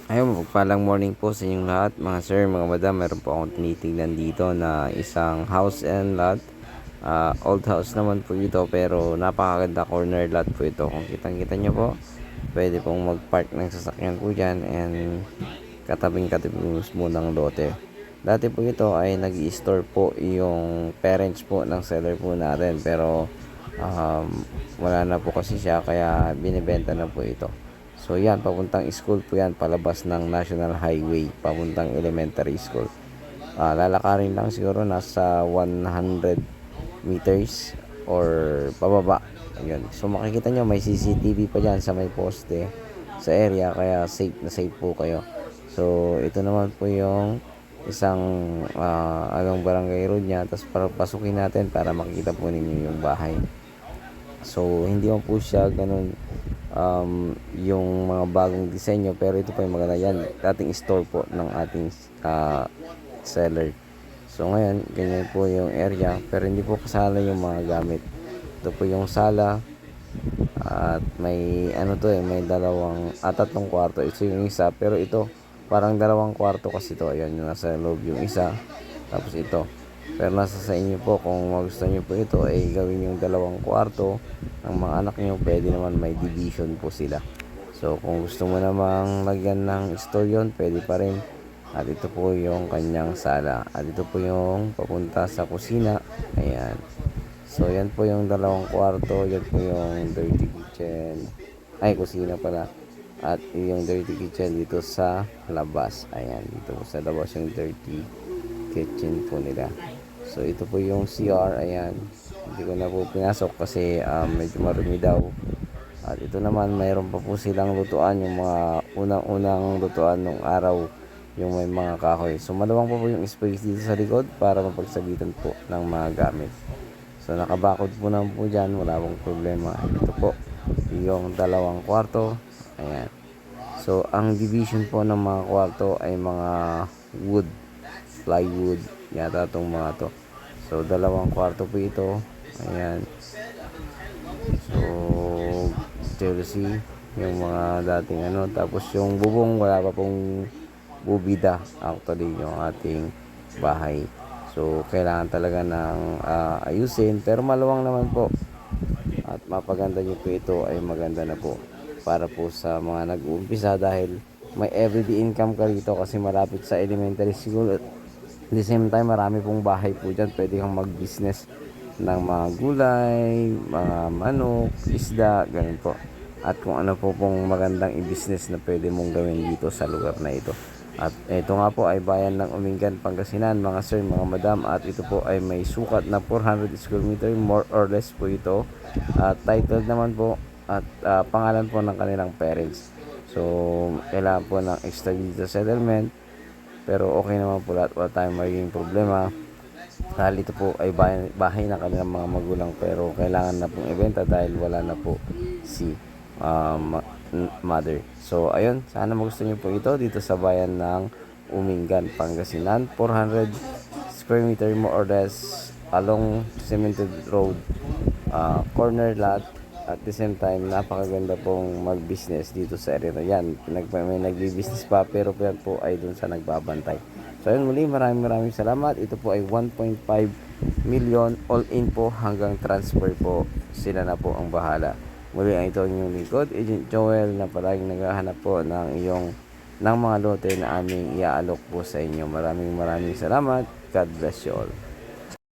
Ayun, mapagpalang morning po sa inyong lahat, mga sir, mga madam. Meron po akong tinitingnan dito na isang house and lot. Old house naman po ito, pero napakaganda corner lot po ito. Kung kitang-kita nyo po, pwede pong mag-park ng sasakyan po dyan, and katabing-katabi mismo ng lote. Dati po ito ay nag-i-store po yung parents po ng seller po natin, pero um, wala na po kasi siya, kaya binibenta na po ito. So yan, papuntang school po yan, palabas ng National Highway, papuntang elementary school. Lalakarin lang siguro nasa 100 meters or pababa. Ayun. So makikita nyo may CCTV pa dyan sa may poste sa area, kaya safe na safe po kayo. So ito naman po yung isang anong barangay road niya, tapos para pasukin natin para makita po ninyo yung bahay. So hindi mo po siya ganun yung mga bagong disenyo, pero ito pa yung maganda yan, dating store po ng ating seller. So ngayon ganyan po yung area, pero hindi po kasala yung mga gamit. Ito po yung sala, at may ano to may dalawang tatlong kwarto. Ito yung isa, pero ito parang dalawang kwarto kasi to. Ayan, yung nasa loob yung isa, tapos ito. Pero nasa sa inyo po kung gusto nyo po ito ay gawin yung dalawang kwarto ng mga anak nyo. Pwede naman, may division po sila. So kung gusto mo namang lagyan ng store yun, pwede pa rin. At ito po yung kanyang sala, at ito po yung papunta sa kusina. Ayan. So yan po yung dalawang kwarto, yan po yung dirty kitchen. Ay, kusina pala. At yung dirty kitchen dito sa labas. Ayan, dito po sa labas yung dirty kitchen po nila. So ito po yung CR, ayan. Hindi ko na po pinasok kasi medyo marumi daw. At ito naman, mayroon pa po silang lutuan, yung mga unang-unang lutuan nung araw, yung may mga kahoy. So malawang po po yung space dito sa likod para mapagsabitan po ng mga gamit. So nakabakod po naman po dyan, wala pong problema. Ito po yung dalawang kwarto. Ayan. So ang division po ng mga kwarto ay mga wood, plywood yata itong mga to. So dalawang kwarto po ito. Ayan. So jealousy yung mga dating ano. Tapos yung bubong, wala pa pong bubida actually yung ating bahay. So kailangan talaga ng ayusin, pero maluwang naman po. At mapaganda nyo po ito ay maganda na po para po sa mga nag-uumpisa, dahil may everyday income ka rito kasi malapit sa elementary school. At the same time, marami pong bahay po dyan. Pwede kang mag-business ng mga gulay, mga manok, isda, ganun po. At kung ano po pong magandang i-business na pwede mong gawin dito sa lugar na ito. At ito nga po ay bayan ng Umingan, Pangasinan, mga sir, mga madam. At ito po ay may sukat na 400 square meter, more or less po ito. At titled naman po, at pangalan po ng kanilang parents. So kailangan po ng extrajudicial settlement, pero okay naman po lahat, wala tayong magiging problema. Dahil ito po ay bahay ng kanilang mga magulang, pero kailangan na pong ibenta dahil wala na po si mother. So ayun, sana magustuhan niyo po ito dito sa bayan ng Umingan, Pangasinan. 400 square meter more or less along cemented road, corner lot. At the same time, napakaganda pong mag-business dito sa area na yan. May nagbi-business pa, pero yan po ay dun sa nagbabantay. So ayun, muli, maraming salamat. Ito po ay 1.5 million all in po, hanggang transfer po. Sila na po ang bahala. Muli, ang ito yung lingkod, Agent Joel, na palaging naghahanap po ng mga lote na aming iaalok po sa inyo. Maraming salamat. God bless you all.